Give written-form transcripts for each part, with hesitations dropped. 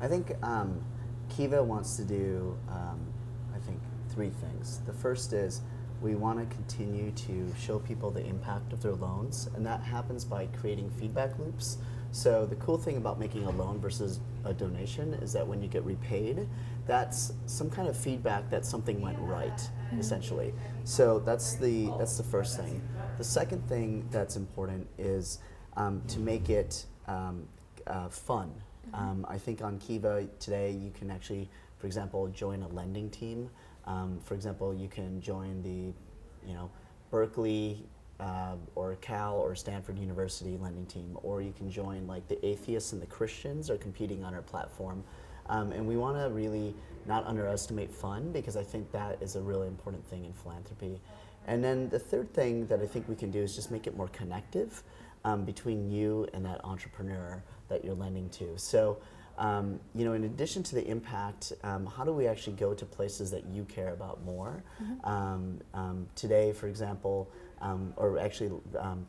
I think Kiva wants to do, I think, three things. The first is we want to continue to show people the impact of their loans, and that happens by creating feedback loops. So the cool thing about making a loan versus a donation is that when you get repaid, that's some kind of feedback that something went right, essentially. So that's the first thing. The second thing that's important is to make it fun. I think on Kiva today you can actually, for example, join a lending team. For example, you can join the, Berkeley or Cal or Stanford University lending team, or you can join like the atheists and the Christians are competing on our platform. And we want to really not underestimate fun, because I think that is a really important thing in philanthropy. And then the third thing that I think we can do is just make it more connective between you and that entrepreneur that you're lending to. So, in addition to the impact, how do we actually go to places that you care about more? Today, for example, or actually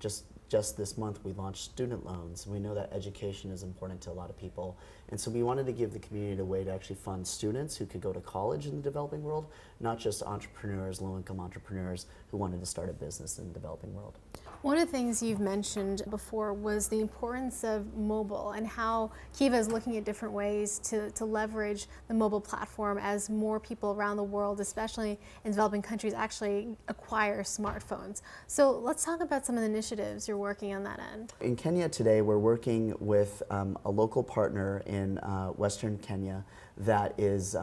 just this month, we launched student loans. We know that education is important to a lot of people. And so we wanted to give the community a way to actually fund students who could go to college in the developing world, not just entrepreneurs, low-income entrepreneurs who wanted to start a business in the developing world. One of the things you've mentioned before was the importance of mobile and how Kiva is looking at different ways to leverage the mobile platform as more people around the world, especially in developing countries, actually acquire smartphones. So let's talk about some of the initiatives you're working on that end. In Kenya today, we're working with a local partner in Western Kenya that is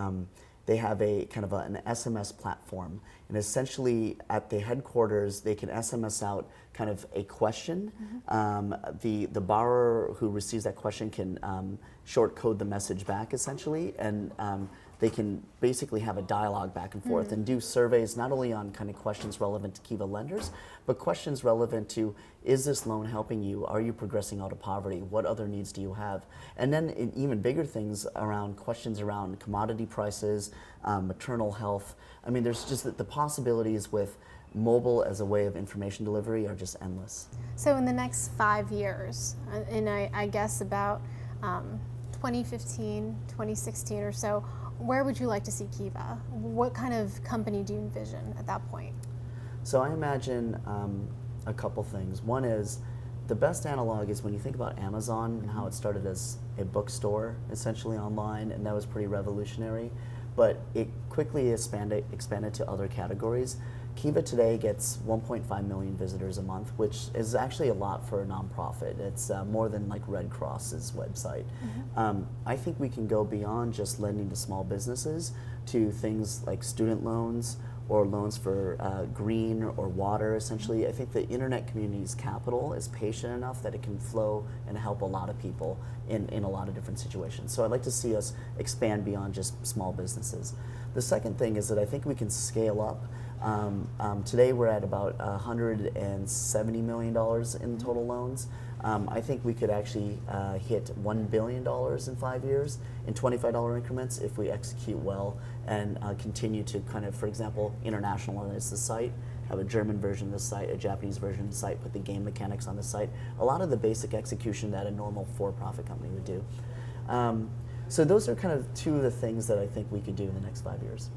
they have a kind of an SMS platform, and essentially at the headquarters they can SMS out kind of a question. The borrower who receives that question can short code the message back essentially, and they can basically have a dialogue back and forth and do surveys not only on kind of questions relevant to Kiva lenders, but questions relevant to, is this loan helping you? Are you progressing out of poverty? What other needs do you have? And then in even bigger things around questions around commodity prices, maternal health. I mean, there's just the possibilities with mobile as a way of information delivery are just endless. So in the next 5 years, and I guess about 2015, 2016 or so, where would you like to see Kiva? What kind of company do you envision at that point? So I imagine a couple things. One is, the best analog is when you think about Amazon and how it started as a bookstore essentially online, and that was pretty revolutionary, but it quickly expanded to other categories. Kiva today gets 1.5 million visitors a month, which is actually a lot for a nonprofit. It's more than like Red Cross's website. I think we can go beyond just lending to small businesses to things like student loans or loans for green or water, essentially. I think the internet community's capital is patient enough that it can flow and help a lot of people in a lot of different situations. So I'd like to see us expand beyond just small businesses. The second thing is that I think we can scale up. Today we're at about $170 million in total loans. I think we could actually hit $1 billion in 5 years in $25 increments if we execute well and continue to kind of, for example, internationalize the site, have a German version of the site, a Japanese version of the site, put the game mechanics on the site, a lot of the basic execution that a normal for-profit company would do. So those are kind of two of the things that I think we could do in the next 5 years.